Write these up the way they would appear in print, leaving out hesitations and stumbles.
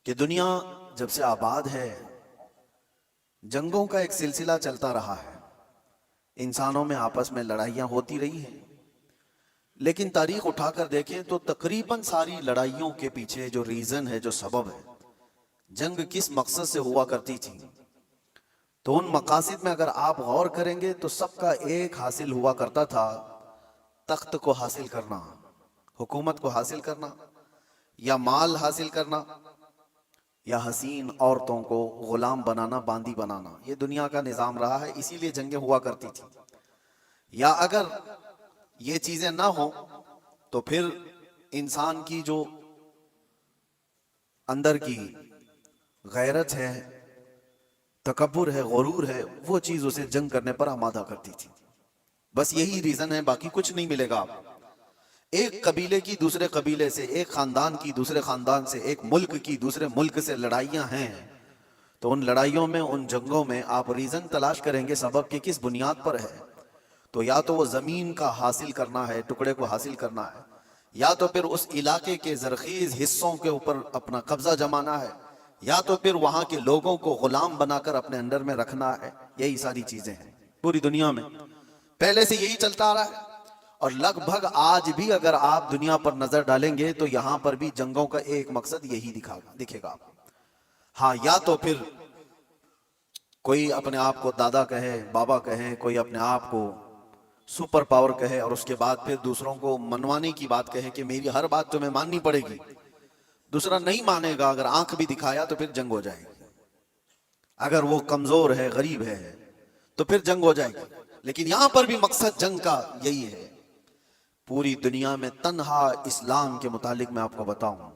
کہ دنیا جب سے آباد ہے جنگوں کا ایک سلسلہ چلتا رہا ہے، انسانوں میں آپس میں لڑائیاں ہوتی رہی ہیں، لیکن تاریخ اٹھا کر دیکھیں تو تقریباً ساری لڑائیوں کے پیچھے جو ریزن ہے، جو سبب ہے، جنگ کس مقصد سے ہوا کرتی تھی، تو ان مقاصد میں اگر آپ غور کریں گے تو سب کا ایک حاصل ہوا کرتا تھا: تخت کو حاصل کرنا، حکومت کو حاصل کرنا، یا مال حاصل کرنا، یا حسین عورتوں کو غلام بنانا، باندی بنانا۔ یہ دنیا کا نظام رہا ہے، اسی لیے جنگیں ہوا کرتی تھی۔ یا اگر یہ چیزیں نہ ہوں تو پھر انسان کی جو اندر کی غیرت ہے، تکبر ہے، غرور ہے، وہ چیز اسے جنگ کرنے پر آمادہ کرتی تھی۔ بس یہی ریزن ہے، باقی کچھ نہیں ملے گا آپ۔ ایک قبیلے کی دوسرے قبیلے سے، ایک خاندان کی دوسرے خاندان سے، ایک ملک کی دوسرے ملک سے لڑائیاں ہیں، تو ان لڑائیوں میں، ان جنگوں میں آپ ریزن تلاش کریں گے سبب کی کس بنیاد پر ہے، تو یا تو وہ زمین کا حاصل کرنا ہے، ٹکڑے کو حاصل کرنا ہے، یا تو پھر اس علاقے کے زرخیز حصوں کے اوپر اپنا قبضہ جمانا ہے، یا تو پھر وہاں کے لوگوں کو غلام بنا کر اپنے انڈر میں رکھنا ہے۔ یہی ساری چیزیں ہیں پوری دنیا میں، پہلے سے یہی چلتا آ رہا ہے، اور لگ بھگ آج بھی اگر آپ دنیا پر نظر ڈالیں گے تو یہاں پر بھی جنگوں کا ایک مقصد یہی دکھے گا۔ ہاں، یا تو پھر کوئی اپنے آپ کو دادا کہے، بابا کہے، کوئی اپنے آپ کو سپر پاور کہے، اور اس کے بعد پھر دوسروں کو منوانے کی بات کہے کہ میری ہر بات تمہیں ماننی پڑے گی۔ دوسرا نہیں مانے گا، اگر آنکھ بھی دکھایا تو پھر جنگ ہو جائے گی۔ اگر وہ کمزور ہے، غریب ہے، تو پھر جنگ ہو جائے گی۔ لیکن یہاں پر بھی مقصد جنگ کا یہی ہے۔ پوری دنیا میں تنہا اسلام کے متعلق میں آپ کو بتاؤں،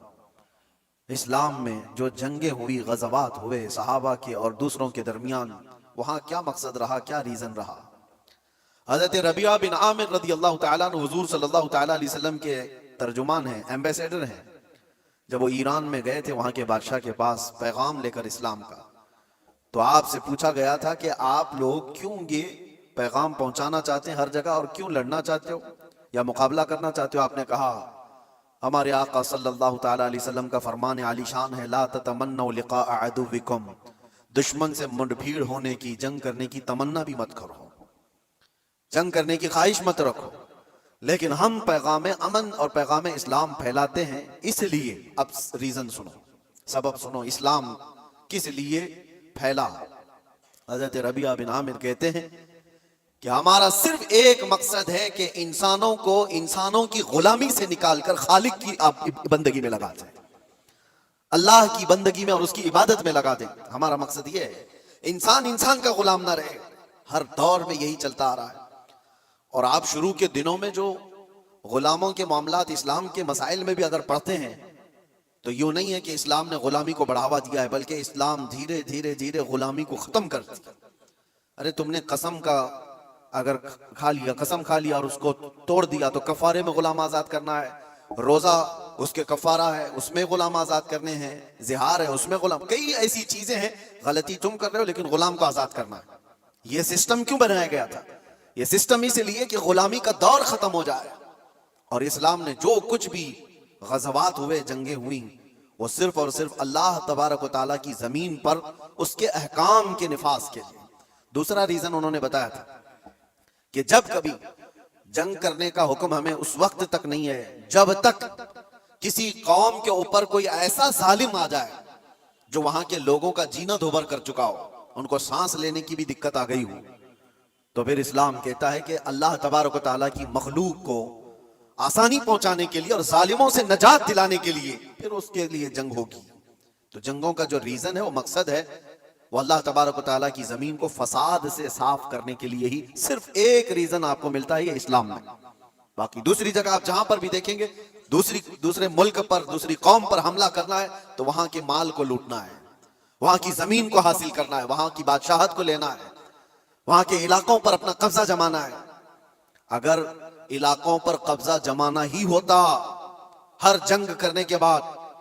اسلام میں جو جنگیں ہوئی، غزوات ہوئے صحابہ کے اور دوسروں کے درمیان، وہاں کیا مقصد رہا، کیا ریزن رہا؟ حضرت ربیعہ بن عامر رضی اللہ تعالیٰ عنہ حضور صلی اللہ تعالیٰ علیہ وسلم کے ترجمان ہیں، ایمبیسیڈر ہیں۔ جب وہ ایران میں گئے تھے وہاں کے بادشاہ کے پاس پیغام لے کر اسلام کا، تو آپ سے پوچھا گیا تھا کہ آپ لوگ کیوں یہ پیغام پہنچانا چاہتے ہیں ہر جگہ، اور کیوں لڑنا چاہتے ہو یا مقابلہ کرنا چاہتے ہو؟ آپ نے کہا ہمارے آقا صلی اللہ تعالیٰ علیہ وسلم کا فرمان عالی شان ہے، لا تتمنوا لقاء عدوکم، دشمن سے منڈ بھیڑ ہونے کی، جنگ کرنے کی تمنا بھی مت کرو، جنگ کرنے کی خواہش مت رکھو۔ لیکن ہم پیغام امن اور پیغام اسلام پھیلاتے ہیں، اس لیے اب ریزن سنو، سبب سنو، اسلام کس لیے پھیلا؟ حضرت ربیعہ بن عامر کہتے ہیں کہ ہمارا صرف ایک مقصد ہے کہ انسانوں کو انسانوں کی غلامی سے نکال کر خالق کی بندگی میں لگا دیں، اللہ کی بندگی میں اور اس کی عبادت میں لگا دیں۔ ہمارا مقصد یہ ہے انسان انسان کا غلام نہ رہے۔ ہر دور میں یہی چلتا آ رہا ہے۔ اور آپ شروع کے دنوں میں جو غلاموں کے معاملات اسلام کے مسائل میں بھی اگر پڑھتے ہیں تو یوں نہیں ہے کہ اسلام نے غلامی کو بڑھاوا دیا ہے، بلکہ اسلام دھیرے دھیرے دھیرے غلامی کو ختم کر دیا۔ ارے تم نے قسم کا اگر کھا لیا، قسم کھا لیا اور اس کو توڑ دیا تو کفارے میں غلام آزاد کرنا ہے، روزہ اس کے کفارہ ہے، اس میں غلام آزاد کرنے ہیں، زہار ہے اس میں غلام، کئی ایسی چیزیں ہیں، غلطی تم کر رہے ہو لیکن غلام کو آزاد کرنا ہے۔ یہ سسٹم کیوں بنایا گیا تھا؟ یہ سسٹم اس لیے کہ غلامی کا دور ختم ہو جائے، اور اسلام نے جو کچھ بھی غزوات ہوئے، جنگیں ہوئیں، وہ صرف اور صرف اللہ تبارک و تعالیٰ کی زمین پر اس کے احکام کے نفاذ کے لیے۔ دوسرا ریزن انہوں نے بتایا تھا کہ جب کبھی جنگ کرنے کا حکم ہمیں اس وقت تک نہیں ہے جب تک کسی قوم کے اوپر کوئی ایسا ظالم آ جائے جو وہاں کے لوگوں کا جینا دھوبر کر چکا ہو، ان کو سانس لینے کی بھی دقت آ گئی ہو، تو پھر اسلام کہتا ہے کہ اللہ تبارک و تعالیٰ کی مخلوق کو آسانی پہنچانے کے لیے اور ظالموں سے نجات دلانے کے لیے پھر اس کے لیے جنگ ہوگی۔ تو جنگوں کا جو ریزن ہے، وہ مقصد ہے، وہ اللہ تبارک و تعالیٰ کی زمین کو فساد سے صاف کرنے کے لیے ہی صرف ایک ریزن آپ کو ملتا ہے، یہ اسلام میں۔ باقی دوسری جگہ آپ جہاں پر بھی دیکھیں گے، دوسرے ملک پر، دوسری قوم پر حملہ کرنا ہے تو وہاں کے مال کو لوٹنا ہے، وہاں کی زمین کو حاصل کرنا ہے، وہاں کی بادشاہت کو لینا ہے، وہاں کے علاقوں پر اپنا قبضہ جمانا ہے۔ اگر علاقوں پر قبضہ جمانا ہی ہوتا ہر جنگ کرنے کے بعد،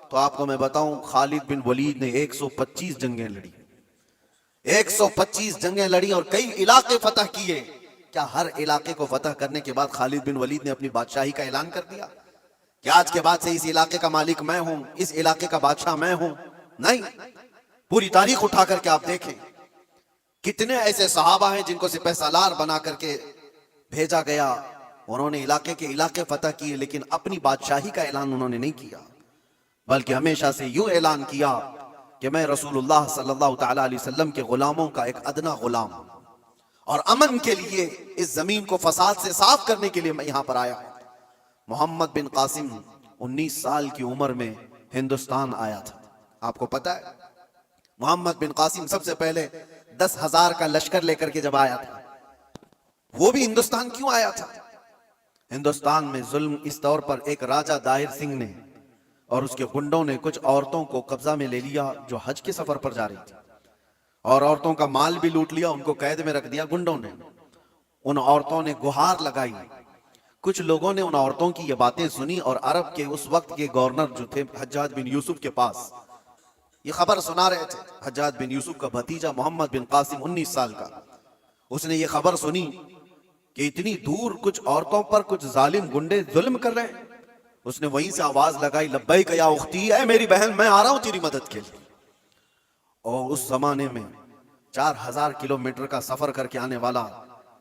تو آپ کو میں بتاؤں خالد بن ولید نے 125 جنگیں لڑی، 125 جنگیں لڑی اور کئی علاقے فتح کیے۔ کیا ہر علاقے کو فتح کرنے کے بعد خالد بن ولید نے اپنی بادشاہی کا اعلان کر دیا کہ آج کے بعد سے اس علاقے کا مالک میں ہوں، اس علاقے کا بادشاہ میں ہوں؟ نہیں، پوری تاریخ اٹھا کر کے آپ دیکھیں کتنے ایسے صحابہ ہیں جن کو سپہ سالار بنا کر کے بھیجا گیا، انہوں نے علاقے فتح کیے، لیکن اپنی بادشاہی کا اعلان انہوں نے نہیں کیا، بلکہ ہمیشہ سے یوں اعلان کیا کہ میں رسول اللہ صلی اللہ تعالی علیہ وسلم کے غلاموں کا ایک ادنا غلام ہوں، اور امن کے لیے اس زمین کو فساد سے صاف کرنے کے لیے میں یہاں پر آیا ہوں۔ محمد بن قاسم 19 سال کی عمر میں ہندوستان آیا تھا۔ آپ کو پتا ہے محمد بن قاسم سب سے پہلے 10,000 کا لشکر لے کر کے جب آیا تھا، وہ بھی ہندوستان کیوں آیا تھا؟ ہندوستان میں ظلم اس طور پر ایک راجہ دائر سنگھ نے اور اس کے گنڈوں نے کچھ عورتوں کو قبضہ میں لے لیا جو حج کے سفر پر جا رہی تھی، اور عورتوں کا مال بھی لوٹ لیا، ان کو قید میں رکھ دیا گنڈوں نے۔ ان عورتوں نے گہار لگائی، کچھ لوگوں نے ان عورتوں کی یہ باتیں سنی، اور عرب کے اس وقت کے گورنر جو تھے حجاج بن یوسف کے پاس یہ خبر سنا رہے تھے۔ حجاج بن یوسف کا بھتیجا محمد بن قاسم 19 سال کا، اس نے یہ خبر سنی کہ اتنی دور کچھ عورتوں پر کچھ ظالم گنڈے ظلم کر رہے ہیں، اس نے وہیں سے آواز لگائی، لبیک یا اختی، اے میری بہن میں آ رہا ہوں تیری مدد کے لیے۔ اور اس زمانے میں 4000 کلومیٹر کا سفر کر کے آنے والا،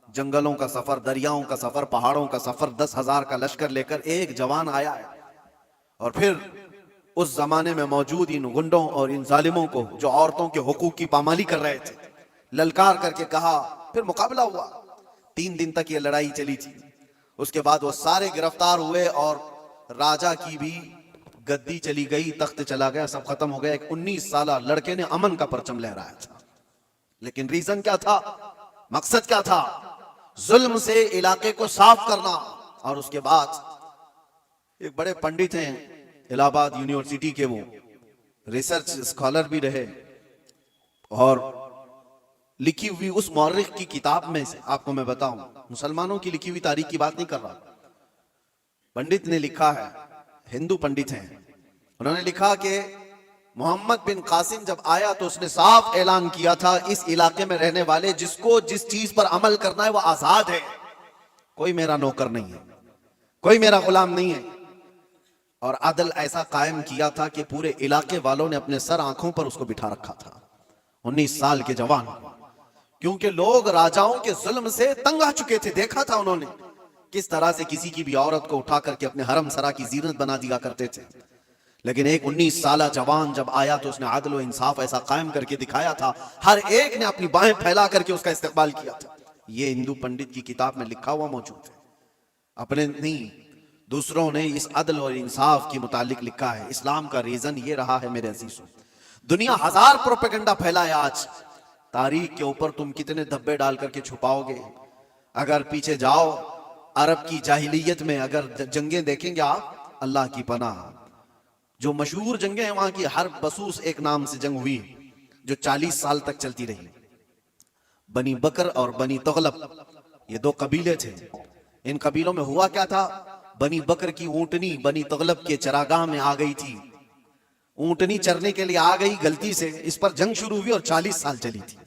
جنگلوں کا سفر، دریاؤں کا سفر، پہاڑوں کا سفر، 10,000 کا لشکر لے کر ایک جوان آیا ہے، اور پھر اس زمانے میں موجود ان گنڈوں اور ان ظالموں کو جو عورتوں کے حقوق کی پامالی کر رہے تھے للکار کر کے کہا۔ پھر مقابلہ ہوا، 3 دن تک یہ لڑائی چلی تھی۔ اس کے بعد وہ سارے گرفتار ہوئے، اور راجہ کی بھی گدی چلی گئی، تخت چلا گیا، سب ختم ہو گیا۔ ایک 19 سالہ لڑکے نے امن کا پرچم لہرایا تھا، لیکن ریزن کیا تھا، مقصد کیا تھا؟ ظلم سے علاقے کو صاف کرنا۔ اور اس کے بعد ایک بڑے پنڈت ہیں الہ آباد یونیورسٹی کے، وہ ریسرچ اسکالر بھی رہے، اور لکھی ہوئی اس مورخ کی کتاب میں سے آپ کو میں بتاؤں، مسلمانوں کی لکھی ہوئی تاریخ کی بات نہیں کر رہا، پنڈت نے لکھا ہے، ہندو پنڈت ہیں، انہوں نے لکھا کہ محمد بن قاسم جب آیا تو اس نے صاف اعلان کیا تھا، اس علاقے میں رہنے والے جس کو جس چیز پر عمل کرنا ہے وہ آزاد ہے، کوئی میرا نوکر نہیں ہے، کوئی میرا غلام نہیں ہے۔ اور عدل ایسا قائم کیا تھا کہ پورے علاقے والوں نے اپنے سر آنکھوں پر اس کو بٹھا رکھا تھا، 19 سال کے جوان، کیونکہ لوگ راجاؤں کے ظلم سے تنگ آ چکے تھے۔ دیکھا تھا انہوں نے کس طرح سے کسی کی بھی عورت کو اٹھا کر کے اپنے حرم سرا کی زینت بنا دیا کرتے تھے، لیکن ایک 19 سالہ جوان جب آیا تو اس نے عدل و انصاف ایسا قائم کر کے دکھایا تھا، ہر ایک نے اپنی بائیں پھیلا کر کے اس کا استقبال کیا تھا۔ یہ ہندو پنڈت کی کتاب میں لکھا ہوا موجود ہے، اپنے نہیں دوسروں نے اس عدل اور انصاف کے متعلق لکھا ہے۔ اسلام کا ریزن یہ رہا ہے میرے عزیزوں، دنیا ہزار پروپیگنڈا پھیلا ہے آج، تاریخ کے اوپر تم کتنے دھبے ڈال کر کے چھپاؤ گے؟ اگر پیچھے جاؤ عرب کی جاہلیت میں اگر جنگیں دیکھیں گے آپ، اللہ کی پناہ، جو مشہور جنگیں ہیں وہاں کی حرب بسوس ایک نام سے جنگ ہوئی جو 40 سال تک چلتی رہی۔ بنی بکر اور بنی تغلب یہ 2 قبیلے تھے، ان قبیلوں میں ہوا کیا تھا، بنی بکر کی اونٹنی بنی تغلب کے چراگاہ میں آ گئی تھی، اونٹنی چرنے کے لیے آ گئی غلطی سے، اس پر جنگ شروع ہوئی اور 40 سال چلی تھی۔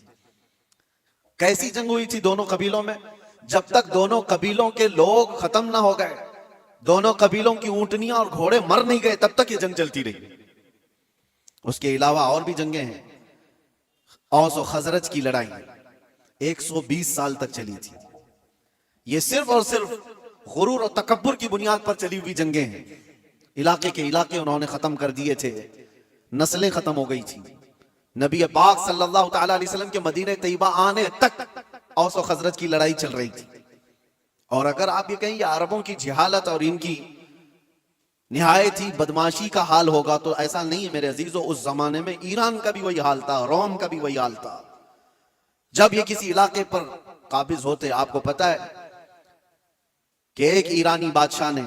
کیسی جنگ ہوئی تھی دونوں قبیلوں میں؟ جب تک دونوں قبیلوں کے لوگ ختم نہ ہو گئے، دونوں قبیلوں کی اونٹنیاں اور گھوڑے مر نہیں گئے، تب تک یہ جنگ چلتی رہی۔ اس کے علاوہ اور بھی جنگیں ہیں، اوس و خزرج کی لڑائی 120 سال تک چلی تھی۔ یہ صرف اور صرف غرور اور تکبر کی بنیاد پر چلی ہوئی جنگیں ہیں، علاقے کے علاقے انہوں نے ختم کر دیے تھے، نسلیں ختم ہو گئی تھی۔ نبی پاک صلی اللہ تعالی علیہ وسلم کے مدینہ طیبہ آنے تک اوس و خزرج کی لڑائی چل رہی تھی۔ اور اگر آپ یہ کہیں یہ عربوں کی جہالت اور ان کی نہایت ہی بدماشی کا حال ہوگا تو ایسا نہیں ہے میرے عزیزو، اس زمانے میں ایران کا بھی وہی حال تھا، روم کا بھی وہی حال تھا۔ جب یہ کسی علاقے پر قابض ہوتے، آپ کو پتا ہے کہ ایک ایرانی بادشاہ نے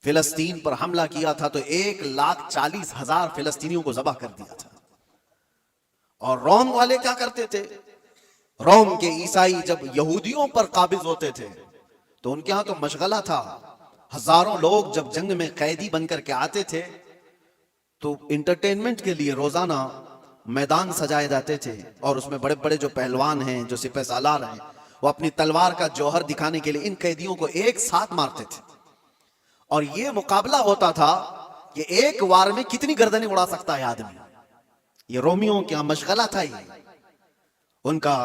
فلسطین پر حملہ کیا تھا تو 1,40,000 فلسطینیوں کو ذبح کر دیا تھا۔ اور روم والے کیا کرتے تھے، روم کے عیسائی جب یہودیوں پر قابض ہوتے تھے تو ان کے ہاں تو مشغلہ تھا، ہزاروں لوگ جب جنگ میں قیدی بن کر کے آتے تھے تو انٹرٹینمنٹ کے لیے روزانہ میدان سجائے جاتے تھے، اور اس میں بڑے بڑے جو پہلوان ہیں، جو سپہ سالار ہیں، وہ اپنی تلوار کا جوہر دکھانے کے لیے ان قیدیوں کو ایک ساتھ مارتے تھے۔ اور یہ مقابلہ ہوتا تھا کہ ایک وار میں کتنی گردنیں اڑا سکتا ہے آدمی. یہ رومیوں کا مشغلہ تھا. یہ ان کا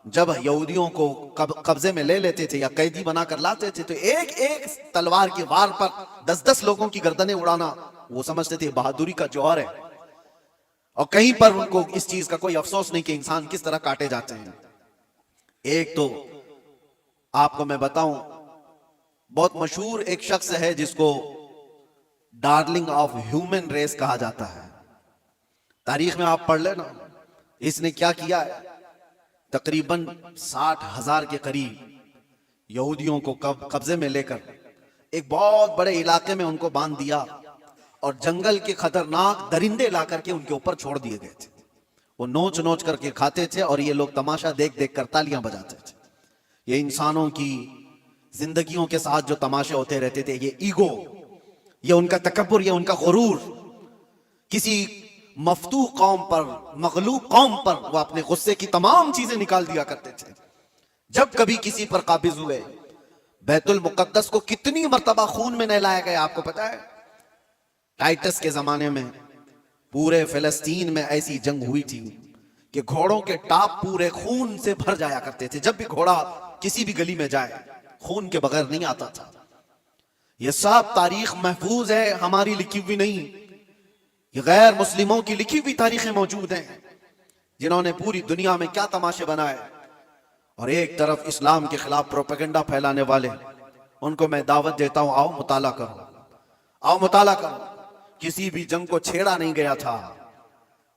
جب یہودیوں کو قبضے میں لے لیتے تھے یا قیدی بنا کر لاتے تھے تو ایک ایک تلوار کے وار پر 10-10 لوگوں کی گردنیں اڑانا وہ سمجھتے تھے بہادری کا جوہر ہے. اور کہیں پر ان کو اس چیز کا کوئی افسوس نہیں کہ انسان کس طرح کاٹے جاتے ہیں. ایک تو آپ کو میں بتاؤں بہت مشہور ایک شخص ہے جس کو ڈارلنگ آف ہیومن ریس کہا جاتا ہے. تاریخ میں آپ پڑھ لیں نا اس نے کیا کیا ہے. تقریباً 60,000 کے قریب یہودیوں کو قبضے میں لے کر ایک بہت بڑے علاقے میں ان کو باندھ دیا اور جنگل کے خطرناک درندے لا کر کے ان کے اوپر چھوڑ دیے گئے تھے. وہ نوچ نوچ کر کے کھاتے تھے اور یہ لوگ تماشا دیکھ دیکھ کر تالیاں بجاتے تھے. یہ انسانوں کی زندگیوں کے ساتھ جو تماشے ہوتے رہتے تھے، یہ ایگو، یہ ان کا تکبر، یہ ان کا غرور، کسی مفتوح قوم پر، مغلوب قوم پر وہ اپنے غصے کی تمام چیزیں نکال دیا کرتے تھے. جب کبھی کسی پر قابض ہوئے، بیت المقدس کو کتنی مرتبہ خون میں نہلایا گیا آپ کو پتا ہے. ٹائٹس کے زمانے میں پورے فلسطین میں ایسی جنگ ہوئی تھی کہ گھوڑوں کے ٹاپ پورے خون سے بھر جایا کرتے تھے. جب بھی گھوڑا کسی بھی گلی میں جائے خون کے بغیر نہیں آتا تھا. یہ سب تاریخ محفوظ ہے، ہماری لکھی ہوئی نہیں. یہ غیر مسلموں کی لکھی ہوئی تاریخیں موجود ہیں جنہوں نے پوری دنیا میں کیا تماشے بنائے. اور ایک طرف اسلام کے خلاف پروپیگنڈا پھیلانے والے، ان کو میں دعوت دیتا ہوں آؤ مطالعہ کرو، آؤ مطالعہ کرو. کسی بھی جنگ کو چھیڑا نہیں گیا تھا.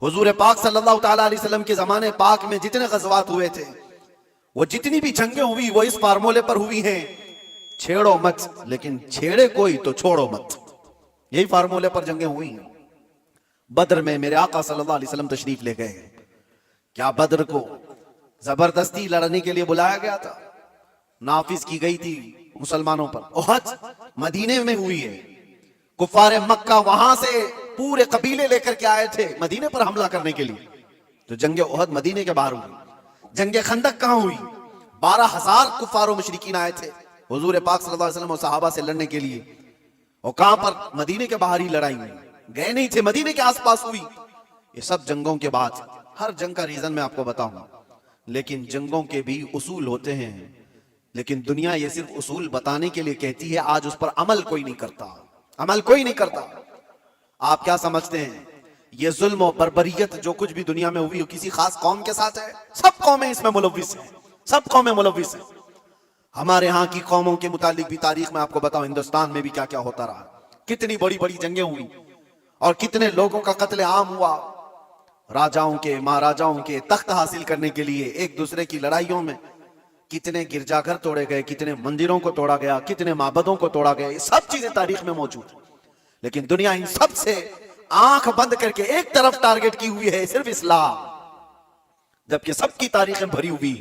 حضور پاک صلی اللہ تعالیٰ علیہ وسلم کے زمانے پاک میں جتنے غزوات ہوئے تھے، وہ جتنی بھی جنگیں ہوئی وہ اس فارمولے پر ہوئی ہیں چھیڑو مت، لیکن چھیڑے کوئی تو چھوڑو مت. یہی فارمولے پر جنگیں ہوئی ہیں. بدر میں میرے آقا صلی اللہ علیہ وسلم تشریف لے گئے. کیا بدر کو زبردستی لڑنے کے لیے بلایا گیا تھا؟ نافذ کی گئی تھی مسلمانوں پر. احد مدینے میں ہوئی ہے. کفار مکہ وہاں سے پورے قبیلے لے کر کے آئے تھے مدینے پر حملہ کرنے کے لیے. تو جنگ احد مدینے کے باہر ہوئی. جنگ خندق کہاں ہوئی؟ 12,000 کفار و مشرکین آئے تھے حضور پاک صلی اللہ علیہ وسلم اور صحابہ سے لڑنے کے لیے. اور کہاں پر؟ مدینے کے باہر ہی لڑائی ہوئی. گئے نہیں تھے، مدینے کے آس پاس ہوئی. یہ سب جنگوں کے بعد، ہر جنگ کا ریزن میں آپ کو بتاؤں، لیکن جنگوں کے بھی اصول ہوتے ہیں. لیکن دنیا یہ صرف اصول بتانے کے لیے کہتی ہے، آج اس پر عمل کوئی نہیں کرتا. عمل کوئی نہیں کرتا. آپ کیا سمجھتے ہیں یہ ظلم و بربریت جو کچھ بھی دنیا میں ہوئی ہو کسی خاص قوم کے ساتھ ہے؟ سب قومیں اس میں ملوث ہیں، سب قومیں ملوث ہیں. ہمارے ہاں کی قوموں کے متعلق بھی تاریخ میں آپ کو بتاؤں ہندوستان میں بھی کیا کیا ہوتا رہا. کتنی بڑی بڑی جنگیں ہوئی اور کتنے لوگوں کا قتل عام ہوا. راجاؤں کے، مہاراجاؤں کے تخت حاصل کرنے کے لیے ایک دوسرے کی لڑائیوں میں کتنے گرجا گھر توڑے گئے، کتنے مندروں کو توڑا گیا، کتنے معبدوں کو توڑا گیا. یہ سب چیزیں تاریخ میں موجود ہیں. لیکن دنیا ان سب سے آنکھ بند کر کے ایک طرف ٹارگٹ کی ہوئی ہے، صرف اسلام، جبکہ سب کی تاریخیں بھری ہوئی.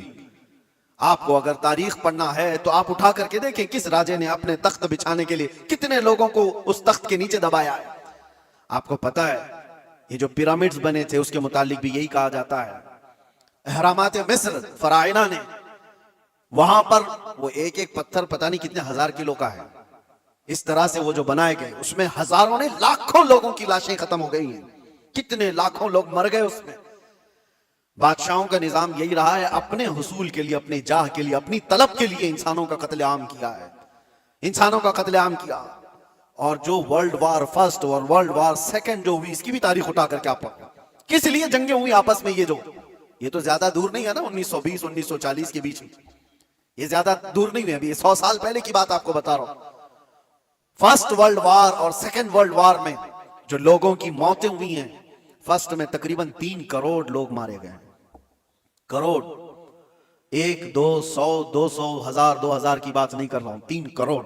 آپ کو اگر تاریخ پڑھنا ہے تو آپ اٹھا کر کے دیکھیں کس راجے نے اپنے تخت بچھانے کے لیے کتنے لوگوں کو اس تخت کے نیچے دبایا ہے. آپ کو پتا ہے یہ جو پیرامڈز بنے تھے اس کے متعلق بھی یہی کہا جاتا ہے. اہرامات مصر فرعونہ نے وہاں پر وہ ایک ایک پتھر پتہ نہیں کتنے 1000 کلو کا ہے، اس طرح سے وہ جو بنائے گئے اس میں ہزاروں نے لاکھوں لوگوں کی لاشیں ختم ہو گئی ہیں. کتنے لاکھوں لوگ مر گئے اس میں. بادشاہوں کا نظام یہی رہا ہے، اپنے حصول کے لیے، اپنے جاہ کے لیے، اپنی طلب کے لیے انسانوں کا قتل عام کیا ہے، انسانوں کا قتل عام کیا. اور جو ورلڈ وار فرسٹ اور ورلڈ وار سیکنڈ جو ہوئی اس کی بھی تاریخ اٹھا کر کے آپ پڑھو کس لیے جنگیں ہوئی آپس میں. یہ تو زیادہ دور نہیں ہے نا، 1920 1940 کے بیچ میں، یہ زیادہ دور نہیں ہے، ابھی 100 سال پہلے کی بات آپ کو بتا رہا ہوں. فرسٹ ورلڈ وار اور سیکنڈ ورلڈ وار میں جو لوگوں کی موتیں ہوئی ہیں، فرسٹ میں تقریباً 3 کروڑ لوگ مارے گئے. کروڑ، 1 2 100 200 1000 2000 کی بات نہیں کر رہا ہوں، 3 کروڑ.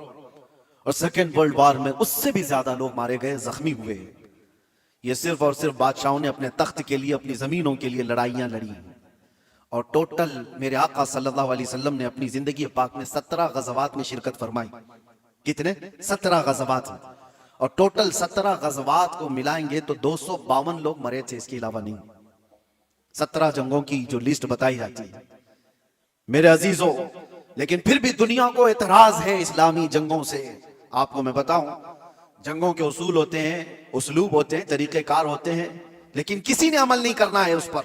اور سیکنڈ ورلڈ وار میں اس سے بھی زیادہ لوگ مارے گئے، زخمی ہوئے. یہ صرف اور صرف بادشاہوں نے اپنے تخت کے لیے، اپنی زمینوں کے لیے لڑائیاں لڑی. اور ٹوٹل میرے آقا صلی اللہ علیہ وسلم نے اپنی زندگی پاک میں 17 غزوات میں شرکت فرمائی. کتنے؟ 17 غزوات. اور ٹوٹل 17 غزوات کو ملائیں گے تو 252 لوگ مرے تھے، اس کے علاوہ نہیں. 17 جنگوں کی جو لسٹ بتائی جاتی ہے میرے عزیزوں. لیکن پھر بھی دنیا کو اعتراض ہے اسلامی جنگوں سے. آپ کو میں بتاؤں جنگوں کے اصول ہوتے ہیں، اسلوب ہوتے ہیں، طریقہ کار ہوتے ہیں، لیکن کسی نے عمل نہیں کرنا ہے اس پر۔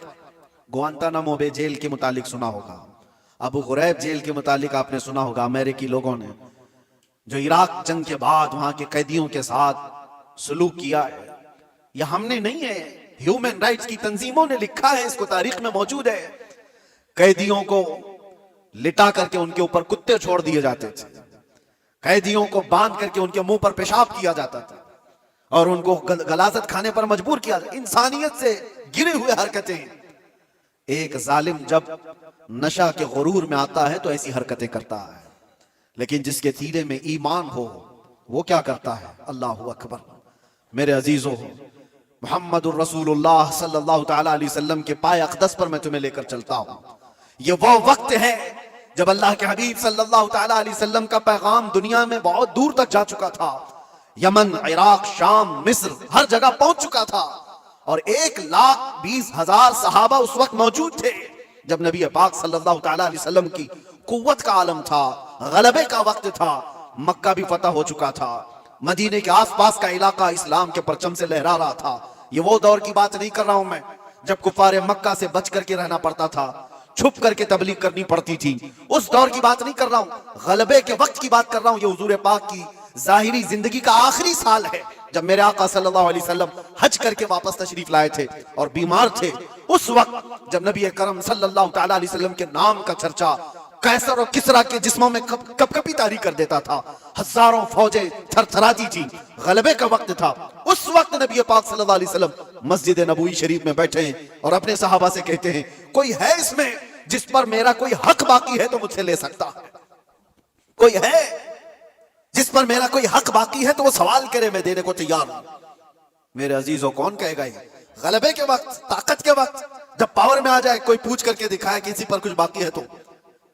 گوانتانامو بے جیل کے متعلق سنا ہوگا، ابو غریب جیل کے متعلق آپ نے سنا ہوگا، امریکی لوگوں نے جو عراق جنگ کے بعد وہاں کے قیدیوں کے ساتھ سلوک کیا ہے، یہ ہم نے نہیں ہے، ہیومن رائٹس کی تنظیموں نے لکھا ہے، اس کو تاریخ میں موجود ہے۔ قیدیوں کو لٹا کر کے ان کے اوپر کتے چھوڑ دیے جاتے تھے، قیدیوں کو باندھ کر کے ان کے منہ پر پیشاب کیا جاتا تھا اور ان کو غلاظت کھانے پر مجبور کیا جاتا۔ انسانیت سے گرے ہوئے حرکتیں۔ ایک ظالم جب نشہ کے غرور میں آتا ہے تو ایسی حرکتیں کرتا ہے، لیکن جس کے سینے میں ایمان ہو وہ کیا کرتا ہے؟ اللہ اکبر۔ میرے عزیزو، محمد الرسول اللہ صلی اللہ تعالی علیہ وسلم کے پائے اقدس پر میں تمہیں لے کر چلتا ہوں۔ یہ وہ وقت ہے جب اللہ کے حبیب صلی اللہ تعالی علیہ وسلم کا پیغام دنیا میں بہت دور تک جا چکا تھا، یمن، عراق، شام، مصر، ہر جگہ پہنچ چکا تھا، اور 1,20,000 صحابہ اس وقت موجود تھے جب نبی پاک صلی اللہ تعالی علیہ وسلم کی قوت کا عالم تھا، غلبے کا وقت تھا، مکہ بھی فتح ہو چکا تھا، مدینے کے آس پاس کا علاقہ اسلام کے پرچم سے لہرا رہا تھا۔ یہ وہ دور کی بات نہیں کر رہا ہوں میں جب کفار مکہ سے بچ کر کے رہنا پڑتا تھا، چھپ کر کے تبلیغ کرنی پڑتی تھی، اس دور کی بات نہیں کر رہا ہوں، غلبے کے وقت کی بات کر رہا ہوں۔ یہ حضور پاک کی ظاہری زندگی کا آخری سال ہے جب میرے آقا صلی اللہ علیہ وسلم حج کر کے واپس تشریف لائے تھے اور بیمار تھے۔ اس وقت جب نبی کرم صلی اللہ تعالی علیہ وسلم کے نام کا چرچا قیصر اور کسریٰ کے جسموں میں کپ کپی طاری کر دیتا تھا، ہزاروں فوجیں تھر تھراتی تھی، غلبے کا وقت تھا، اس وقت نبی پاک صلی اللہ علیہ وسلم مسجد نبوی شریف میں بیٹھے ہیں اور اپنے صحابہ سے کہتے ہیں، کوئی ہے اس میں جس پر میرا کوئی حق باقی ہے تو مجھ سے لے سکتا ہے؟ کوئی ہے جس پر میرا کوئی حق باقی ہے تو وہ سوال کرے، میں دینے کو تیار ہوں۔ میرے عزیزوں، کون کہے گا یہ غلبے کے وقت، طاقت کے وقت، جب پاور میں آ جائے کوئی پوچھ کر کے دکھائے کسی پر کچھ باقی ہے تو؟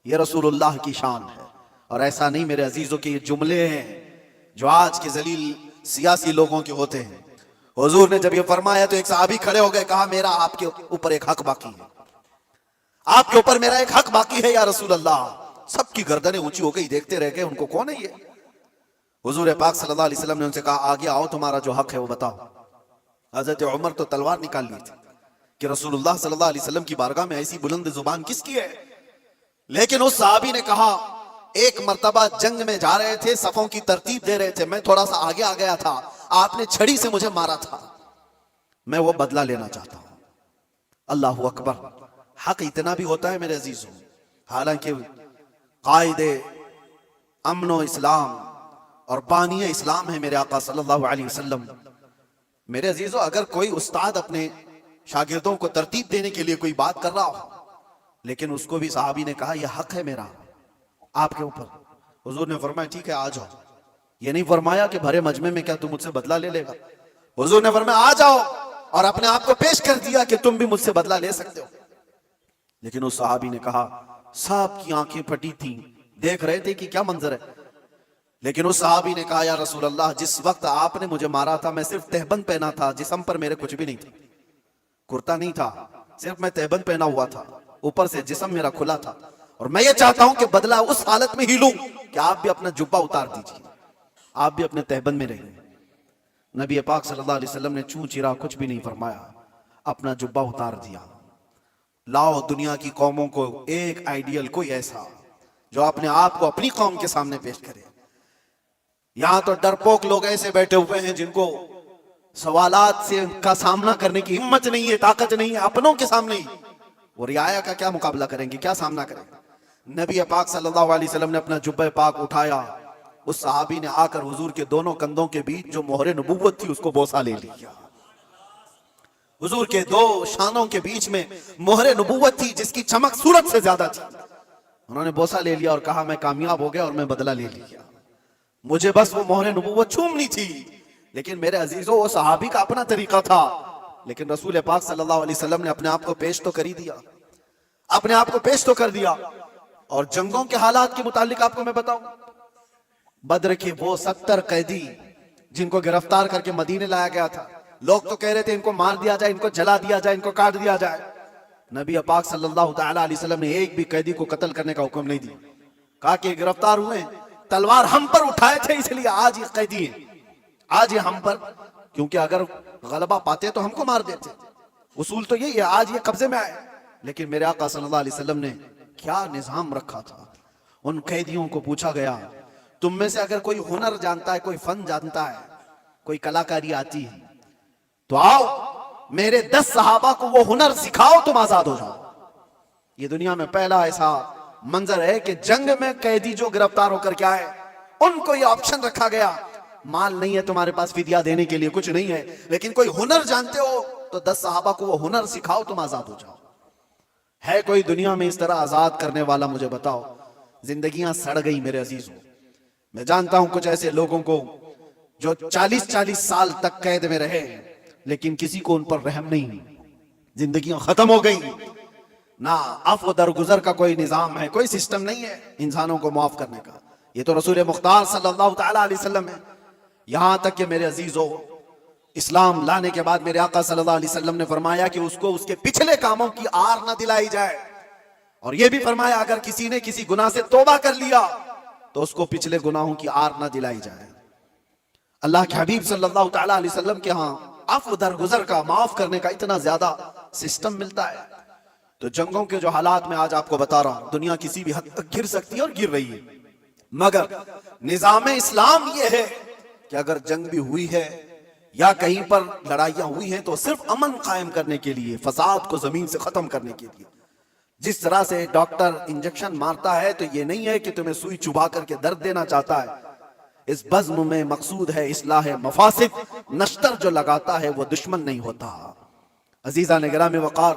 یہ رسول اللہ کی شان ہے۔ اور ایسا نہیں میرے عزیزوں کہ یہ جملے ہیں جو آج کے ذلیل سیاسی لوگوں کے ہوتے ہیں۔ حضور نے جب یہ فرمایا تو ایک صحابی کھڑے ہو گئے، کہا میرا آپ کے اوپر ایک حق باقی ہے، آپ کے اوپر میرا ایک حق باقی ہے یا رسول اللہ۔ سب کی گردنیں اونچی ہو گئی، دیکھتے رہ گئے ان کو، کون ہے یہ؟ حضور پاک صلی اللہ علیہ وسلم نے ان سے کہا، آگے آؤ، تمہارا جو حق ہے وہ بتاؤ۔ حضرت عمر تو تلوار نکال لی تھی کہ رسول اللہ صلی اللہ علیہ وسلم کی بارگاہ میں ایسی بلند زبان کس کی ہے؟ لیکن اس صحابی نے کہا، ایک مرتبہ جنگ میں جا رہے تھے، صفوں کی ترتیب دے رہے تھے، میں تھوڑا سا آگے آ گیا تھا، آپ نے چھڑی سے مجھے مارا تھا، میں وہ بدلہ لینا چاہتا ہوں۔ اللہ اکبر۔ حق اتنا بھی ہوتا ہے میرے عزیزوں، حالانکہ قائد امن و اسلام اور بانی اسلام ہے میرے آقا صلی اللہ علیہ وسلم۔ میرے عزیزوں، اگر کوئی استاد اپنے شاگردوں کو ترتیب دینے کے لیے کوئی بات کر رہا ہو، لیکن اس کو بھی صحابی نے کہا یہ حق ہے میرا آپ کے اوپر، حضور نے فرمایا ٹھیک ہے آ جاؤ۔ یہ نہیں فرمایا کہ بھرے مجمع میں کیا تم مجھ سے بدلہ لے لے گا، حضور نے فرمایا آ جاؤ، اور اپنے آپ کو پیش کر دیا کہ تم بھی مجھ سے بدلہ لے سکتے ہو۔ لیکن اس صحابی نے کہا، سب کی آنکھیں پھٹی تھیں، دیکھ رہے تھے کہ کیا منظر ہے، لیکن اس صحابی نے کہا، یا رسول اللہ، جس وقت آپ نے مجھے مارا تھا میں صرف تہبند پہنا تھا، جسم پر میرے کچھ بھی نہیں تھا، کرتا نہیں تھا، صرف میں تہبند پہنا ہوا تھا، اوپر سے جسم میرا کھلا تھا، اور میں یہ چاہتا ہوں کہ بدلہ اس حالت میں ہی لوں کہ آپ بھی اپنا جبہ اتار دیجیے، آپ بھی اپنے تہبند میں رہیں۔ نبی پاک صلی اللہ علیہ وسلم نے چون چرا کچھ بھی نہیں فرمایا، اپنا جبہ اتار دیا۔ لاؤ دنیا کی قوموں کو ایک آئیڈیل، کوئی ایسا جو اپنے آپ کو اپنی قوم کے سامنے پیش کرے۔ یہاں تو ڈرپوک لوگ ایسے بیٹھے ہوئے ہیں جن کو سوالات سے کا سامنا کرنے کی ہمت نہیں ہے، طاقت نہیں ہے، اپنوں کے سامنے ہی وہ رعایا کا کیا مقابلہ کریں گے، کیا سامنا کریں گے۔ نبی پاک صلی اللہ علیہ وسلم نے اپنا جبہ پاک اٹھایا، اس صحابی نے آ کر حضور کے دونوں کندھوں کے بیچ جو مہر نبوت تھی اس کو بوسہ لے لیا۔ حضور کے دو شانوں کے بیچ میں مہر نبوت تھی جس کی چمک سورج سے زیادہ تھی، انہوں نے بوسہ لے لیا اور کہا میں کامیاب ہو گیا اور میں بدلہ لے لیا، مجھے بس وہ مہر نبوت چھومنی تھی۔ لیکن میرے عزیزوں، وہ صحابی کا اپنا طریقہ تھا، لیکن رسول پاک صلی اللہ علیہ وسلم نے اپنے آپ کو پیش تو کر ہی دیا، اپنے آپ کو پیش تو کر دیا۔ اور جنگوں کے حالات کے متعلق آپ کو میں بتاؤں، بدر کے وہ 70 قیدی جن کو گرفتار کر کے مدینے لایا گیا تھا، لوگ تو کہہ رہے تھے ان کو مار دیا جائے، ان کو جلا دیا جائے، ان کو کاٹ دیا جائے، نبی پاک صلی اللہ تعالی علیہ وسلم نے ایک بھی قیدی کو قتل کرنے کا حکم نہیں دیا، کہا کہ گرفتار ہوئے، تلوار ہم پر اٹھائے تھے اس لیے آج یہ قیدی ہیں، آج یہ ہم پر، کیونکہ اگر غلبہ پاتے تو ہم کو مار دیتے، اصول تو یہی ہے، آج یہ قبضے میں آئے، لیکن میرے آقا صلی اللہ علیہ وسلم نے کیا نظام رکھا تھا۔ ان قیدیوں کو پوچھا گیا تم میں سے اگر کوئی ہنر جانتا ہے، کوئی فن جانتا ہے، کوئی کلاکاری آتی ہے تو آؤ میرے 10 صحابہ کو وہ ہنر سکھاؤ، تم آزاد ہو جاؤ۔ یہ دنیا میں پہلا ایسا منظر ہے کہ جنگ میں قیدی جو گرفتار ہو کر کے آئے ان کو یہ آپشن رکھا گیا، مال نہیں ہے تمہارے پاس فدیہ دینے کے لیے، کچھ نہیں ہے، لیکن کوئی ہنر جانتے ہو تو 10 صحابہ کو وہ ہنر سکھاؤ، تم آزاد ہو جاؤ۔ ہے کوئی دنیا میں اس طرح آزاد کرنے والا؟ مجھے بتاؤ۔ زندگیاں سڑ گئی میرے عزیزوں۔ میں جانتا ہوں کچھ ایسے لوگوں کو جو 40 سال تک قید میں رہے لیکن کسی کو ان پر رحم نہیں، زندگیاں ختم ہو گئی، نہ عفو درگزر کا کوئی نظام ہے، کوئی سسٹم نہیں ہے انسانوں کو معاف کرنے کا۔ یہ تو رسول مختار صلی اللہ تعالی علیہ وسلم ہے۔ یہاں تک کہ میرے عزیزو، اسلام لانے کے بعد میرے آقا صلی اللہ علیہ وسلم نے فرمایا کہ اس کو اس کے پچھلے کاموں کی آر نہ دلائی جائے، اور یہ بھی فرمایا اگر کسی نے کسی گناہ سے توبہ کر لیا تو اس کو پچھلے گناہوں کی آر نہ دلائی جائے۔ اللہ کے حبیب صلی اللہ تعالی علیہ وسلم کے ہاں عفو درگزر کا، معاف کرنے کا اتنا زیادہ سسٹم ملتا ہے۔ تو جنگوں کے جو حالات میں آج آپ کو بتا رہا ہوں، دنیا کسی بھی حد تک گر سکتی ہے اور گر رہی ہے، مگر نظام اسلام یہ ہے کہ اگر جنگ بھی ہوئی ہے یا کہیں پر لڑائیاں ہوئی ہیں تو صرف امن قائم کرنے کے لیے، فساد کو زمین سے ختم کرنے کے لیے۔ جس طرح سے ڈاکٹر انجیکشن مارتا ہے تو یہ نہیں ہے کہ تمہیں سوئی چبھا کر کے درد دینا چاہتا ہے، اس بزم میں مقصود ہے اصلاح مفاسد۔ نشتر جو لگاتا ہے وہ دشمن نہیں ہوتا۔ عزیزان گرامی وقار،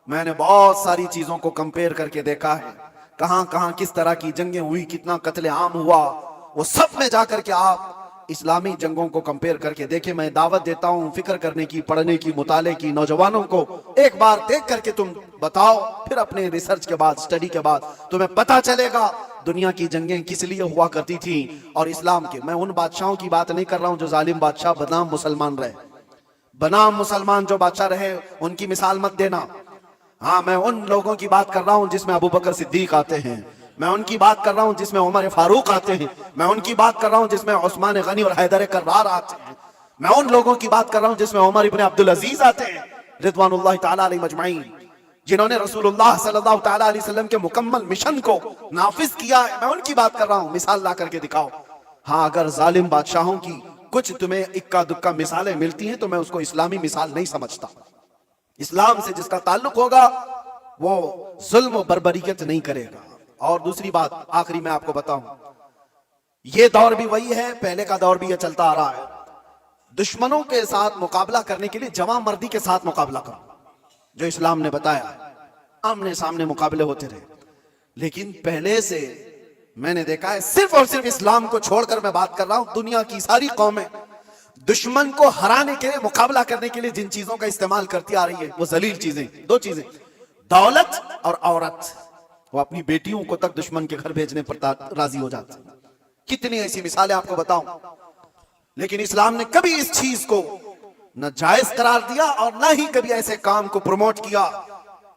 میں نے بہت ساری چیزوں کو کمپیئر کر کے دیکھا ہے، کہاں کہاں کس طرح کی جنگیں ہوئی، کتنا قتل عام ہوا، وہ سب میں جا کر کے آپ اسلامی جنگوں کو کمپیئر کر کے دیکھیں۔ میں دعوت دیتا ہوں فکر کرنے کی، پڑھنے کی، مطالعے کی، نوجوانوں کو ایک بار دیکھ کر کے تم بتاؤ، پھر اپنے ریسرچ کے بعد، سٹڈی کے بعد تمہیں پتا چلے گا دنیا کی جنگیں کس لیے ہوا کرتی تھیں اور اسلام کے۔ میں ان بادشاہوں کی بات نہیں کر رہا ہوں جو ظالم بادشاہ بنام مسلمان رہے، بنام مسلمان جو بادشاہ رہے ان کی مثال مت دینا۔ ہاں، میں ان لوگوں کی بات کر رہا ہوں جس میں ابو بکر صدیق آتے ہیں، میں ان کی بات کر رہا ہوں جس میں عمر فاروق آتے ہیں، میں ان کی بات کر رہا ہوں جس میں عثمان غنی اور حیدر کرار آتے ہیں، میں ان لوگوں کی بات کر رہا ہوں جس میں عمر ابن عبدالعزیز آتے ہیں رضوان اللہ تعالیٰ علیہ مجمعین، جنہوں نے رسول اللہ صلی اللہ تعالیٰ علیہ وسلم کے مکمل مشن کو نافذ کیا ہے۔ میں ان کی بات کر رہا ہوں، مثال لا کر کے دکھاؤ۔ ہاں، اگر ظالم بادشاہوں کی کچھ تمہیں اکا دکا مثالیں ملتی ہیں تو میں اس کو اسلامی مثال نہیں سمجھتا۔ اسلام سے جس کا تعلق ہوگا وہ ظلم و بربریت نہیں کرے گا۔ اور دوسری بات آخری میں آپ کو بتاؤں، یہ دور بھی وہی ہے، پہلے کا دور بھی یہ چلتا آ رہا ہے۔ دشمنوں کے ساتھ مقابلہ کرنے کے لیے جواں مردی کے ساتھ مقابلہ کرو، جو اسلام نے بتایا، آمنے سامنے مقابلے ہوتے رہے۔ لیکن پہلے سے میں نے دیکھا ہے، صرف اور صرف اسلام کو چھوڑ کر میں بات کر رہا ہوں، دنیا کی ساری قومیں دشمن کو ہرانے کے لیے، مقابلہ کرنے کے لیے جن چیزوں کا استعمال کرتی آ رہی ہے وہ ذلیل چیزیں، دو چیزیں، دولت اور عورت۔ وہ اپنی بیٹیوں کو تک دشمن کے گھر بھیجنے پر راضی ہو جاتے ہیں۔ کتنی ایسی مثالیں آپ کو بتاؤں، لیکن اسلام نے کبھی اس چیز کو نہ جائز قرار دیا اور نہ ہی کبھی ایسے کام کو پروموٹ کیا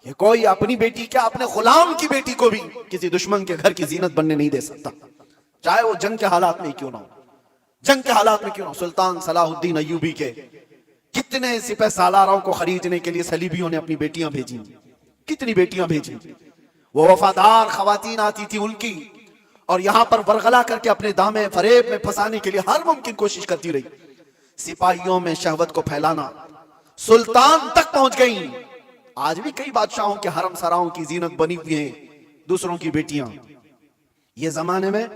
کہ کوئی اپنی بیٹی کیا اپنے غلام کی بیٹی کو بھی کسی دشمن کے گھر کی زینت بننے نہیں دے سکتا، چاہے وہ جنگ کے حالات میں کیوں نہ ہو، جنگ کے حالات میں کیوں نہ ہو۔ سلطان صلاح الدین ایوبی کے کتنے سپہ سالاروں کو خریدنے کے لیے صلیبیوں نے اپنی بیٹیاں بھیجی، کتنی بیٹیاں بھیجی، وہ وفادار خواتین آتی تھی ان کی، اور یہاں پر ورغلا کر کے اپنے دامے فریب میں پھنسانے کے لیے ہر ممکن کوشش کرتی رہی۔ سپاہیوں میں شہوت کو پھیلانا سلطان تک پہنچ گئی۔ آج بھی کئی بادشاہوں کے حرم سراؤں کی زینت بنی ہوئی ہیں دوسروں کی بیٹیاں۔ یہ زمانے میں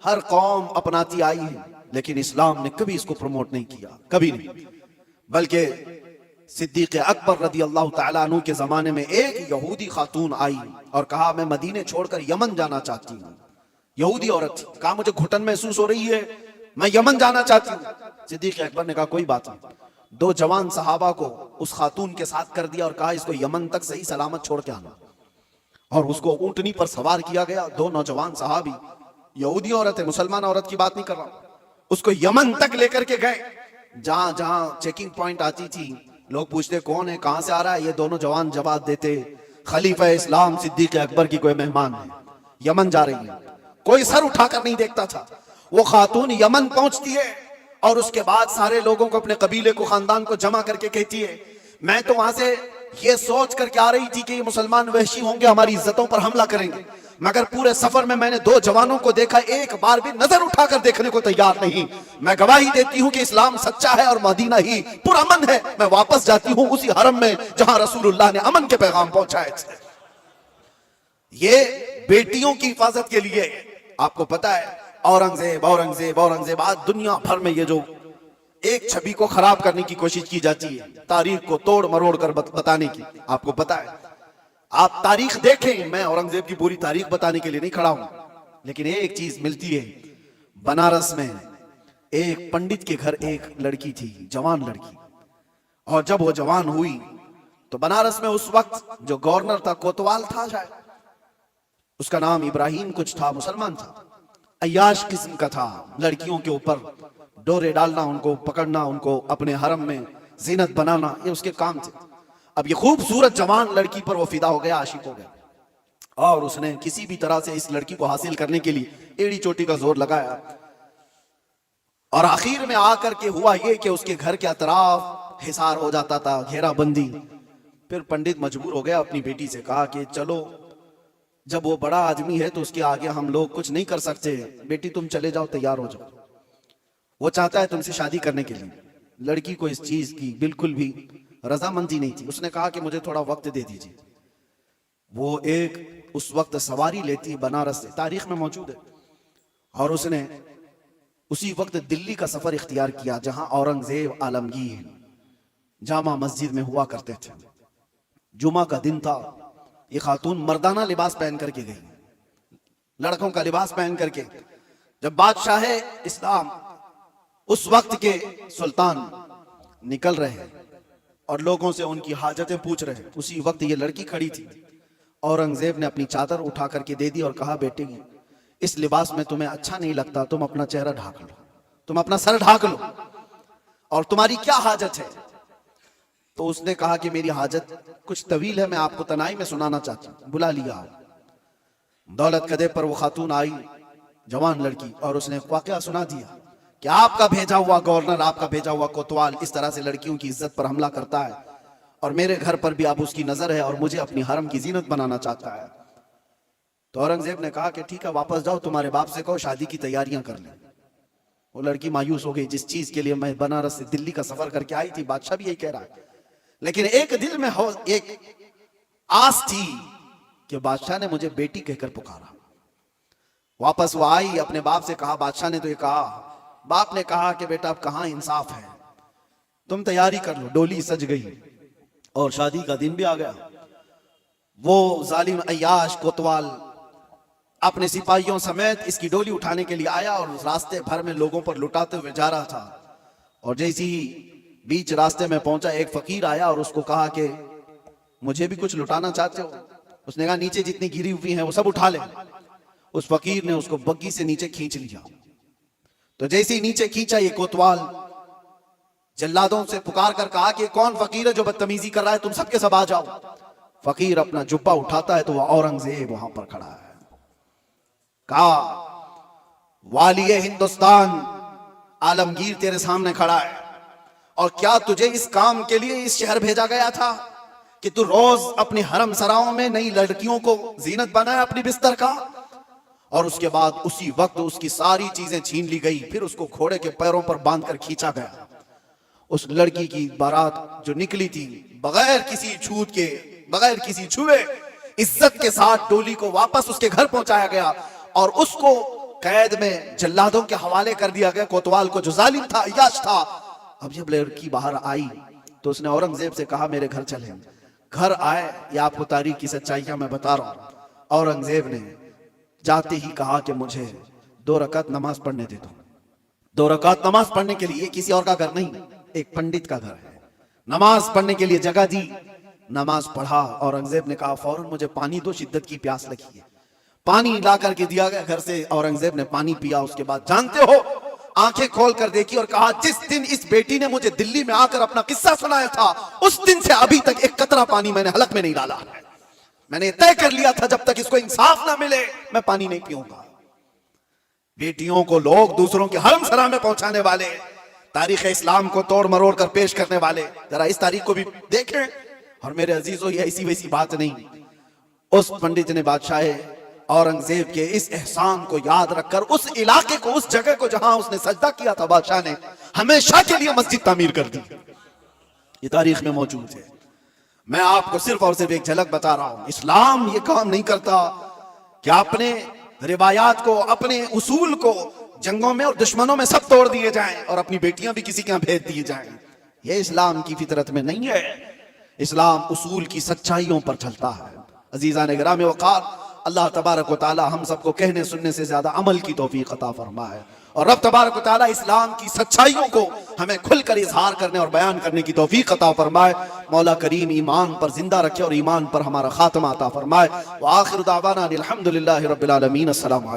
ہر قوم اپناتی آئی ہے، لیکن اسلام نے کبھی اس کو پروموٹ نہیں کیا، کبھی نہیں۔ بلکہ صدیق اکبر رضی اللہ تعالیٰ عنہ کے زمانے میں ایک یہودی خاتون آئی اور کہا میں مدینے چھوڑ کر یمن جانا چاہتی ہوں۔ یہودی عورت تھی، کہا مجھے گھٹن محسوس ہو رہی ہے، میں یمن جانا چاہتی ہوں۔ صدیق اکبر نے کہا کوئی بات نہیں، 2 جوان صحابہ کو اس خاتون کے ساتھ کر دیا اور کہا اس کو یمن تک صحیح سلامت چھوڑ کے آنا، اور اس کو اونٹنی پر سوار کیا گیا۔ 2 نوجوان صحابی، یہودی عورت ہے، مسلمان عورت کی بات نہیں کر رہا ہوں، اس کو یمن تک لے کر کے گئے۔ جہاں جہاں چیکنگ پوائنٹ آتی تھی لوگ پوچھتے کون ہے، کہاں سے آ رہا ہے، یہ دونوں جوان جواب دیتے خلیفہ اسلام صدیق اکبر کی کوئی مہمان ہے، یمن جا رہی ہے۔ کوئی سر اٹھا کر نہیں دیکھتا تھا۔ وہ خاتون یمن پہنچتی ہے اور اس کے بعد سارے لوگوں کو، اپنے قبیلے کو، خاندان کو جمع کر کے کہتی ہے میں تو وہاں سے یہ سوچ کر کے آ رہی تھی کہ یہ مسلمان وحشی ہوں گے، ہماری عزتوں پر حملہ کریں گے، مگر پورے سفر میں نے 2 جوانوں کو دیکھا، ایک بار بھی نظر اٹھا کر دیکھنے کو تیار نہیں۔ میں گواہی دیتی ہوں کہ اسلام سچا ہے اور مدینہ ہی پرامن ہے۔ میں واپس جاتی ہوں اسی حرم میں جہاں رسول اللہ نے امن کے پیغام پہنچائے تھے۔ یہ بیٹیوں کی حفاظت کے لیے، آپ کو پتا ہے اورنگزیب آج دنیا بھر میں یہ جو ایک چھبی کو خراب کرنے کی کوشش کی جاتی ہے، تاریخ کو توڑ مروڑ کر بتانے کی، آپ کو پتا ہے۔ آپ تاریخ دیکھیں، میں اورنگزیب کی پوری تاریخ بتانے کے لیے نہیں کھڑا ہوں، لیکن ایک چیز ملتی ہے، بنارس میں ایک پنڈت کے گھر ایک لڑکی تھی، جوان لڑکی، اور جب وہ جوان ہوئی تو بنارس میں اس وقت جو گورنر تھا، کوتوال تھا شاید، اس کا نام ابراہیم کچھ تھا، مسلمان تھا، عیاش قسم کا تھا، لڑکیوں کے اوپر ڈورے ڈالنا، ان کو پکڑنا، ان کو اپنے حرم میں زینت بنانا، یہ اس کے کام تھے۔ اب یہ خوبصورت جوان لڑکی پر وہ فدا ہو گیا، عاشق ہو گیا، اور اس نے کسی بھی طرح سے اس لڑکی کو حاصل کرنے کے لیے ایڑی چوٹی کا زور لگایا، اور آخر میں آ کر کے ہوا یہ کہ اس کے گھر کے اطراف حصار ہو جاتا تھا، گھیرا بندی۔ پھر پنڈت مجبور ہو گیا، اپنی بیٹی سے کہا کہ چلو، جب وہ بڑا آدمی ہے تو اس کے آگے ہم لوگ کچھ نہیں کر سکتے، بیٹی تم چلے جاؤ، تیار ہو جاؤ، وہ چاہتا ہے تم سے شادی کرنے کے لیے۔ لڑکی کو اس چیز کی بالکل بھی رضامندی نہیں تھی، اس نے کہا کہ مجھے تھوڑا وقت دے دیجیے۔ وہ ایک اس وقت سواری لیتی بنارس سے، تاریخ میں موجود ہے، اور اس نے اسی وقت دلی کا سفر اختیار کیا جہاں اورنگزیب عالمگیر جامع مسجد میں ہوا کرتے تھے۔ جمعہ کا دن تھا، یہ خاتون مردانہ لباس پہن کر کے گئی، لڑکوں کا لباس پہن کر کے، جب بادشاہ اسلام اس وقت کے سلطان نکل رہے ہیں اور لوگوں سے ان کی حاجتیں پوچھ رہے ہیں، اسی وقت یہ لڑکی کھڑی تھی۔ اورنگزیب نے اپنی چادر اٹھا کر کے دے دی اور کہا بیٹی اس لباس میں تمہیں اچھا نہیں لگتا، تم اپنا چہرہ ڈھانک لو، تم اپنا سر ڈھانک لو، اور تمہاری کیا حاجت ہے؟ تو اس نے کہا کہ میری حاجت کچھ طویل ہے، میں آپ کو تنہائی میں سنانا چاہتا ہوں۔ بلا لیا، دولت قدے پر وہ خاتون آئی، جوان لڑکی، اور اس نے واقعہ سنا دیا کہ آپ کا بھیجا ہوا گورنر، آپ کا بھیجا ہوا کوتوال اس طرح سے لڑکیوں کی عزت پر حملہ کرتا ہے، اور میرے گھر پر بھی اب اس کی نظر ہے اور مجھے اپنی حرم کی زینت بنانا چاہتا ہے۔ تو اورنگزیب نے کہا کہ ٹھیک ہے، واپس جاؤ، تمہارے باپ سے کہو شادی کی تیاریاں کر لیں۔ وہ لڑکی مایوس ہو گئی، جس چیز کے لیے میں بنارس سے دلی کا سفر کر کے آئی تھی، بادشاہ بھی یہی کہہ رہا ہے، لیکن ایک دل میں ایک آس تھی کہ بادشاہ نے مجھے بیٹی کہہ کر پکارا۔ واپس وہ آئی، اپنے باپ سے کہا، بادشاہ نے تو یہ کہا، باپ نے کہا کہ بیٹا اب کہاں انصاف ہے، تم تیاری کر لو۔ ڈولی سج گئی اور شادی کا دن بھی آ گیا۔ وہ ظالم عیاش کوتوال اپنے سپاہیوں سمیت اس کی ڈولی اٹھانے کے لیے آیا اور راستے بھر میں لوگوں پر لٹاتے ہوئے جا رہا تھا، اور جیسی بیچ راستے میں پہنچا، ایک فقیر آیا اور اس کو کہا کہ مجھے بھی کچھ لٹانا چاہتے ہو؟ اس نے کہا نیچے جتنی گری ہوئی ہیں وہ سب اٹھا لے۔ اس فقیر نے اس کو بگی سے نیچے کھینچ لیا، تو جیسے ہی نیچے کھینچا، یہ کوتوال جلادوں سے پکار کر کہا کہ کون فقیر ہے جو بدتمیزی کر رہا ہے، تم سب کے سب آ جاؤ۔ فقیر اپنا جبہ اٹھاتا ہے تو وہ اورنگزیب وہاں پر کھڑا ہے۔ کہا والی ہندوستان عالمگیر تیرے سامنے کھڑا ہے، اور کیا تجھے اس کام کے لیے اس شہر بھیجا گیا تھا کہ تو روز اپنی حرم سراؤں میں نئی لڑکیوں کو زینت بنائے اپنی بستر کا؟ اور اس کے بعد اسی وقت اس کی ساری چیزیں چھین لی گئی، پھر اس کو گھوڑے کے پیروں پر باندھ کر کھینچا گیا۔ اس لڑکی کی بارات جو نکلی تھی بغیر کسی چھوت کے، بغیر کسی چھوئے، عزت کے ساتھ ڈولی کو واپس اس کے گھر پہنچایا گیا، اور اس کو قید میں جلادوں کے حوالے کر دیا گیا، کوتوال کو جو ظالم تھا، عیاش تھا۔ اب جب لڑکی باہر آئی تو اس نے اورنگزیب سے کہا میرے گھر چلیں۔ گھر آئے، یہ آپ کو تاریخ کی سچائیاں میں بتا رہا ہوں۔ اورنگزیب نے جاتے ہی کہا کہ مجھے 2 رکعت نماز پڑھنے دے دو۔ 2 رکعت نماز پڑھنے کے لیے، یہ کسی اور کا گھر نہیں، ایک پنڈت کا گھر ہے۔ نماز پڑھنے کے لیے جگہ دی، نماز پڑھا۔ اورنگزیب نے کہا فوراً مجھے پانی دو، شدت کی پیاس لگی ہے۔ پانی لا کر کے دیا گیا گھر سے، اورنگزیب نے پانی پیا۔ اس کے بعد جانتے ہو، آنکھیں کھول کر دیکھی اور کہا جس دن اس بیٹی نے مجھے دلی میں آ کر اپنا قصہ سنایا تھا، اس دن سے ابھی تک ایک قطرہ پانی میں نے حلق میں نہیں ڈالا۔ میں نے طے کر لیا تھا جب تک اس کو انصاف نہ ملے میں پانی نہیں پیوں گا۔ بیٹیوں کو لوگ دوسروں کے حرم سرا میں پہنچانے والے تاریخ اسلام کو توڑ مروڑ کر پیش کرنے والے، ذرا اس تاریخ کو بھی دیکھیں۔ اور میرے عزیزو، یہ ایسی ویسی بات نہیں، اس پنڈت نے بادشاہ اورنگزیب کے اس احسان کو یاد رکھ کر اس علاقے کو، اس جگہ کو جہاں اس نے سجدہ کیا تھا، بادشاہ نے ہمیشہ کے لیے مسجد تعمیر کر دی۔ یہ تاریخ میں موجود ہے۔ میں آپ کو صرف اور صرف ایک جھلک بتا رہا ہوں، اسلام یہ کام نہیں کرتا کہ اپنے روایات کو، اپنے اصول کو جنگوں میں اور دشمنوں میں سب توڑ دیے جائیں اور اپنی بیٹیاں بھی کسی کے یہاں بھیج دیے جائیں۔ یہ اسلام کی فطرت میں نہیں ہے۔ اسلام اصول کی سچائیوں پر چلتا ہے۔ عزیزان گرامی وقار، اللہ تبارک و تعالی ہم سب کو کہنے سننے سے زیادہ عمل کی توفیق عطا فرمائے، اور رب تبارک و تعالی اسلام کی سچائیوں کو ہمیں کھل کر اظہار کرنے اور بیان کرنے کی توفیق عطا فرمائے۔ مولا کریم ایمان پر زندہ رکھے اور ایمان پر ہمارا خاتمہ عطا فرمائے۔ وآخر دعوانا الحمدللہ رب العالمین۔ السلام علیکم۔